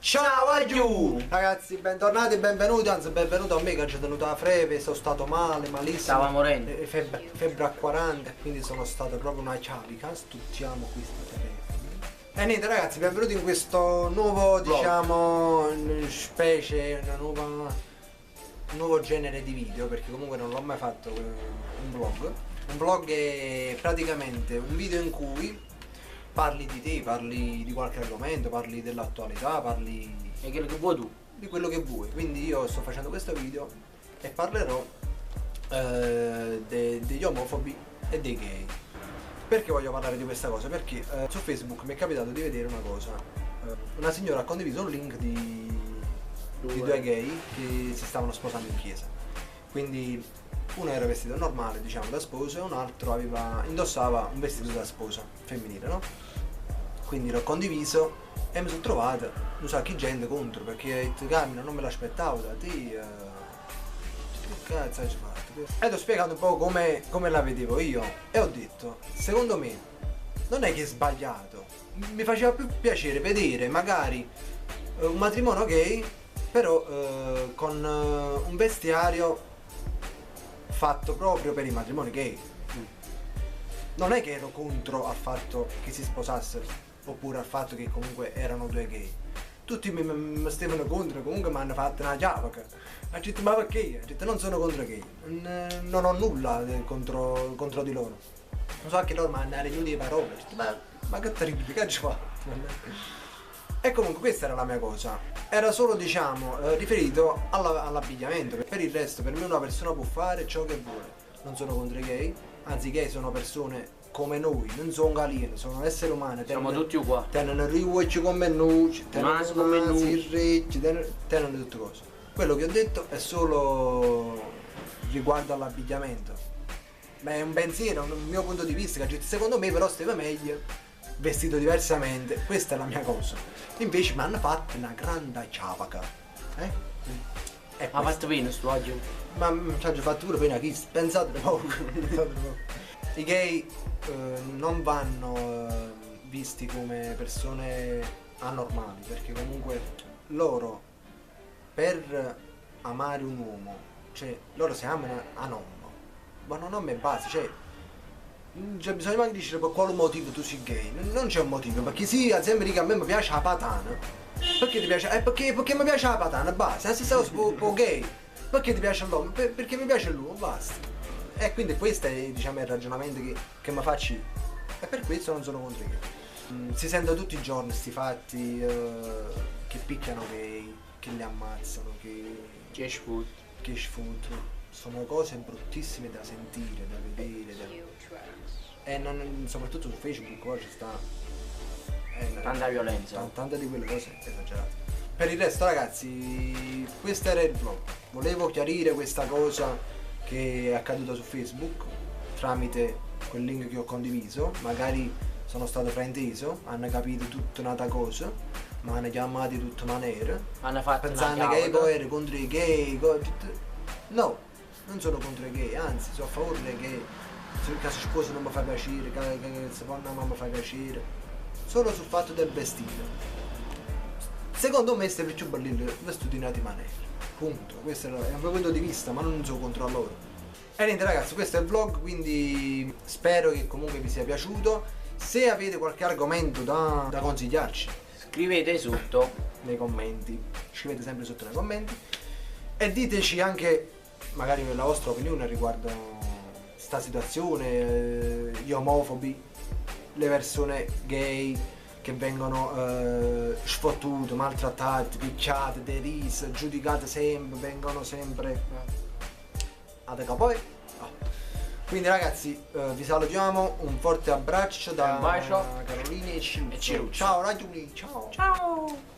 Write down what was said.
Ciao a giù! Ragazzi, bentornati e benvenuti, anzi benvenuto a me che ho tenuto la febbre, sono stato male, malissimo. Stava morendo. Febbre a 40, quindi sono stato proprio una ciapica, stuzziamo qui sto telefono. E niente ragazzi, benvenuti in questo nuovo, diciamo, specie, un nuovo genere di video, perché comunque non l'ho mai fatto un vlog. Un vlog è praticamente un video in cui parli di te, parli di qualche argomento, parli dell'attualità, parli E quello che vuoi tu. di quello che vuoi. Quindi io sto facendo questo video e parlerò degli omofobi e dei gay. Perché voglio parlare di questa cosa? Perché su Facebook mi è capitato di vedere una cosa. Una signora ha condiviso un link di due gay che si stavano sposando in chiesa. Quindi uno era vestito normale, diciamo, da sposa, e un altro indossava un vestito da sposa femminile, no? Quindi l'ho condiviso e mi sono trovato un sacco di gente contro, perché Carmine non me l'aspettavo da te. Che cazzo hai fatto? E ti ho spiegato un po' come la vedevo io e ho detto, secondo me non è che è sbagliato, mi faceva più piacere vedere magari un matrimonio gay, però con un vestiario fatto proprio per i matrimoni gay. Non è che ero contro al fatto che si sposassero, oppure al fatto che comunque erano due gay. Tutti mi stavano contro, comunque mi hanno fatto una ciapaca. Ha detto, ma perché? Ha detto, non sono contro gay, non ho nulla contro di loro. Non so, che loro mi hanno regnuto di parole. Ho detto, ma che terribile, che ci fa? E comunque questa era la mia cosa. Era solo, diciamo, riferito all'abbigliamento. Per il resto, per me una persona può fare ciò che vuole. Non sono contro i gay, anzi i gay sono persone come noi, non sono alieni, sono esseri umani. Siamo tutti uguali. Tengono riucci come noi, tengono come noi, il ricci, tengono tutte cose. Quello che ho detto è solo riguardo all'abbigliamento. Ma è un pensiero, un mio punto di vista, che secondo me però stava meglio vestito diversamente. Questa è la mia cosa. Invece mi hanno fatto una grande ciapaca. Ha fatto bene sto oggi. Ma ci ha già fatto pure pena chi? Pensate poco. I gay non vanno visti come persone anormali, perché comunque loro, per amare un uomo, cioè loro si amano a nonno, ma non è base, cioè non c'è bisogno neanche di dire per quale motivo tu sei gay, non c'è un motivo, perché sì, ad esempio dico, a me mi piace la patana, perché ti piace? Perché mi piace la patana, basta, è la stessa cosa per gay, perché ti piace l'uomo? Perché mi piace l'uomo, basta. E quindi questo è, diciamo, il ragionamento che mi faccio io. E per questo non sono contro i gay. Si sentono tutti i giorni sti fatti che picchiano gay, che li ammazzano, che sfruttano. Sono cose bruttissime da sentire, da vedere. E soprattutto su Facebook poi ci sta Tanta violenza. Tanta di quelle cose esagerate. Per il resto ragazzi, questo era il vlog. Volevo chiarire questa cosa che è accaduta su Facebook tramite quel link che ho condiviso. Magari sono stato frainteso, hanno capito tutta un'altra cosa, ma hanno chiamati tutte maniere, Hanno fatto pensando che poi ero contro i gay. No, non sono contro i gay, anzi sono a favore dei gay. Se il caso sposo non mi fa piacere, che seconda mamma fa piacere, solo sul fatto del vestito. Secondo me stai più bello vestiti in altre maniere. Punto, questo è un mio punto di vista, ma non so contro loro. E niente ragazzi, questo è il vlog, quindi spero che comunque vi sia piaciuto. Se avete qualche argomento da consigliarci, Scrivete sotto nei commenti, scrivete sempre sotto nei commenti e diteci anche magari la vostra opinione riguardo sta situazione, gli omofobi, le persone gay che vengono sfottute, maltrattate, picchiate, derise, giudicate sempre, vengono sempre ad poi. Quindi ragazzi, vi salutiamo, un forte abbraccio da un bacio. Carolina e Ciruccio. Ciruccio. Ciao ragazzi, ciao. Ciao.